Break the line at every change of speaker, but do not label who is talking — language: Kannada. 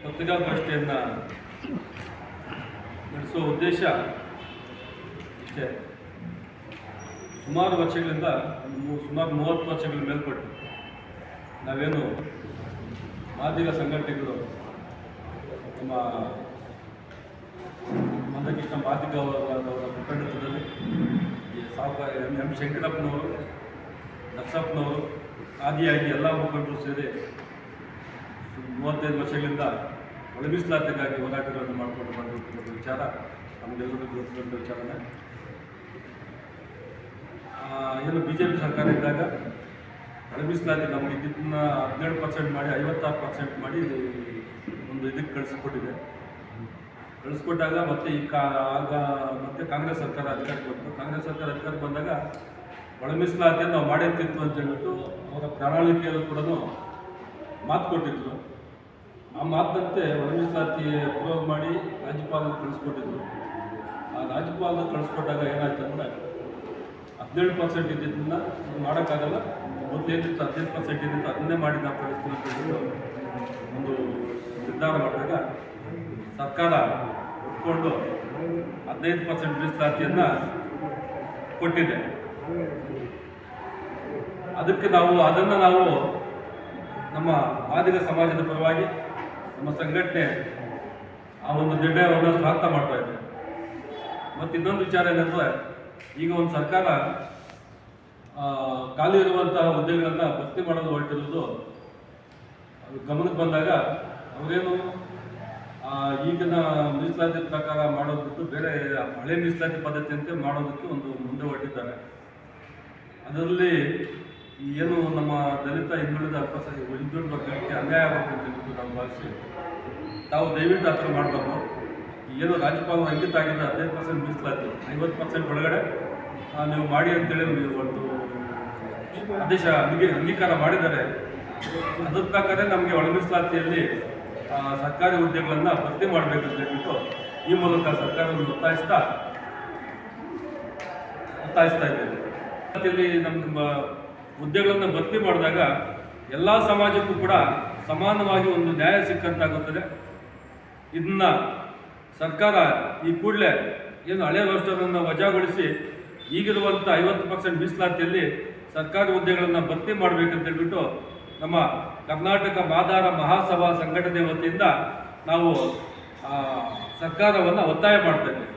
ಪತ್ರಿಕಾಗೋಷ್ಠಿಯನ್ನು ನಡೆಸುವ ಉದ್ದೇಶ ಇಷ್ಟೇ. ಸುಮಾರು ವರ್ಷಗಳಿಂದ ಸುಮಾರು 30 ವರ್ಷಗಳ ಮೇಲ್ಪಟ್ಟು ನಾವೇನು ಮಾದಿಗ ಸಂಘಟನೆಗಳು ನಮ್ಮ ಮಂದಕೃಷ್ಣ ಮಾದಿಗ ಅವರ ಮುಖಂಡತ್ವದಲ್ಲಿ ಎಂ ಶಂಕರಪ್ಪನವರು, ನರಸಪ್ಪನವರು ಆದಿಯಾಗಿ ಎಲ್ಲ ಮುಖಂಡರು ಸೇರಿ 35 ವರ್ಷಗಳಿಂದ ಒಳ ಮೀಸಲಾತಿಗಾಗಿ ಹೋರಾಟಗಳನ್ನು ಮಾಡಿಕೊಂಡು ಬಂದಿರುವಂಥ ವಿಚಾರ ನಮಗೆಲ್ಲರಿಗೂ ಗೊತ್ತಿರುವಂಥ ವಿಚಾರನೇ. ಏನು BJP ಸರ್ಕಾರ ಇದ್ದಾಗ ಒಳ ಮೀಸಲಾತಿ ನಮಗೆ ಇದನ್ನ 17% ಮಾಡಿ 56% ಮಾಡಿ ಒಂದು ಇದಕ್ಕೆ ಕಳಿಸ್ಕೊಟ್ಟಾಗ ಮತ್ತೆ ಮತ್ತೆ ಕಾಂಗ್ರೆಸ್ ಸರ್ಕಾರ ಅಧಿಕಾರಕ್ಕೆ ಬಂತು. ಕಾಂಗ್ರೆಸ್ ಸರ್ಕಾರ ಅಧಿಕಾರಕ್ಕೆ ಬಂದಾಗ ಒಳ ಮೀಸಲಾತಿಯನ್ನು ನಾವು ಮಾಡಿರ್ತಿತ್ತು ಅಂತ ಹೇಳ್ಬಿಟ್ಟು ಅವರ ಪ್ರಣಾಳಿಕೆಯಲ್ಲೂ ಕೂಡ ಮಾತು ಕೊಟ್ಟಿದ್ರು. ಆ ಮಾತಂತೆ ಒಳ ಮೀಸಲಾತಿ ಅಪ್ರೂವ್ ಮಾಡಿ ರಾಜ್ಯಪಾಲರು ಕಳಿಸ್ಕೊಟ್ಟಿದ್ರು. ಆ ರಾಜ್ಯಪಾಲರು ಕಳಿಸ್ಕೊಟ್ಟಾಗ ಏನಾಯ್ತು ಅಂದರೆ 17% ಇದ್ದಿದ್ದನ್ನ ಮಾಡೋಕ್ಕಾಗಲ್ಲ, ಮೊದಲೇನಿತ್ತು 15% ಇದ್ದಿತ್ತು ಅದನ್ನೇ ಮಾಡಿ ನಾವು ಕಳಿಸ್ತೀವಿ ಅಂತ ಹೇಳ್ಬಿಟ್ಟು ಒಂದು ನಿರ್ಧಾರ ಮಾಡಿದಾಗ ಸರ್ಕಾರ ಒಪ್ಪಿಕೊಂಡು 15% ಮೀಸಲಾತಿಯನ್ನು ಕೊಟ್ಟಿದೆ. ಅದಕ್ಕೆ ಅದನ್ನು ನಾವು ನಮ್ಮ ಮಾದಿಗ ಸಮಾಜದ ಪರವಾಗಿ ನಮ್ಮ ಸಂಘಟನೆ ಆ ಒಂದು ನಿರ್ಣಯವನ್ನು ಸ್ವಾಗತ ಮಾಡ್ತಾ ಇದೆ. ಮತ್ತು ಇನ್ನೊಂದು ವಿಚಾರ ಏನಂದರೆ, ಈಗ ಒಂದು ಸರ್ಕಾರ ಖಾಲಿ ಇರುವಂತಹ ಹುದ್ದೆಗಳನ್ನು ಭರ್ತಿ ಮಾಡೋದು ಹೊರಟಿರೋದು ಗಮನಕ್ಕೆ ಬಂದಾಗ ಅವರೇನು ಈಗಿನ ಮೀಸಲಾತಿ ಪ್ರಕಾರ ಮಾಡೋದಕ್ಕೆ ಬೇರೆ ಹಳೆ ಮೀಸಲಾತಿ ಪದ್ಧತಿಯಂತೆ ಮಾಡೋದಕ್ಕೆ ಒಂದು ಮುಂದೆ ಹೊರಟಿದ್ದಾರೆ. ಅದರಲ್ಲಿ ಏನು ನಮ್ಮ ದಲಿತ ಹಿಂದುಳಿದ ಹಿಂದುಳಿದ ವರ್ಗಕ್ಕೆ ಅನ್ಯಾಯ ಆಗುತ್ತೆ ಅಂತ ಹೇಳ್ಬಿಟ್ಟು ನಾವು ಭಾವಿಸಿ ತಾವು ದಯವಿಟ್ಟು ಆ ಥರ ಮಾಡಬಾರ್ದು. ಏನು ರಾಜ್ಯಪಾಲರು ಅಂಕಿತ ಆಗಿದೆ 15% ಮೀಸಲಾತಿ 50% ಒಳಗಡೆ ನೀವು ಮಾಡಿ ಅಂತೇಳಿ ಒಂದು ಆದೇಶ ಅಂಗೀಕಾರ ಮಾಡಿದ್ದಾರೆ. ಅದ್ರ ಪ್ರಕಾರ ನಮಗೆ ಒಳ ಮೀಸಲಾತಿಯಲ್ಲಿ ಸರ್ಕಾರಿ ಹುದ್ದೆಗಳನ್ನು ಭರ್ತಿ ಮಾಡಬೇಕಂತ ಹೇಳ್ಬಿಟ್ಟು ಈ ಮೂಲಕ ಸರ್ಕಾರವನ್ನು ಒತ್ತಾಯಿಸ್ತಾ ಇದ್ದೇವೆ. ನಮ್ಮ ಹುದ್ದೆಗಳನ್ನು ಭರ್ತಿ ಮಾಡಿದಾಗ ಎಲ್ಲ ಸಮಾಜಕ್ಕೂ ಕೂಡ ಸಮಾನವಾಗಿ ಒಂದು ನ್ಯಾಯ ಸಿಕ್ಕಂತಾಗುತ್ತದೆ. ಇದನ್ನ ಸರ್ಕಾರ ಈ ಕೂಡಲೇ ಏನು ಹಳೆಯ ರೋಸ್ಟರನ್ನು ವಜಾಗೊಳಿಸಿ ಈಗಿರುವಂಥ 50% ಮೀಸಲಾತಿಯಲ್ಲಿ ಸರ್ಕಾರಿ ಹುದ್ದೆಗಳನ್ನು ಭರ್ತಿ ಮಾಡಬೇಕಂತ ಹೇಳ್ಬಿಟ್ಟು ನಮ್ಮ ಕರ್ನಾಟಕ ಮಾದಾರ ಮಹಾಸಭಾ ಸಂಘಟನೆ ವತಿಯಿಂದ ನಾವು ಸರ್ಕಾರವನ್ನು ಒತ್ತಾಯ ಮಾಡ್ತಾ ಇದ್ದೇವೆ.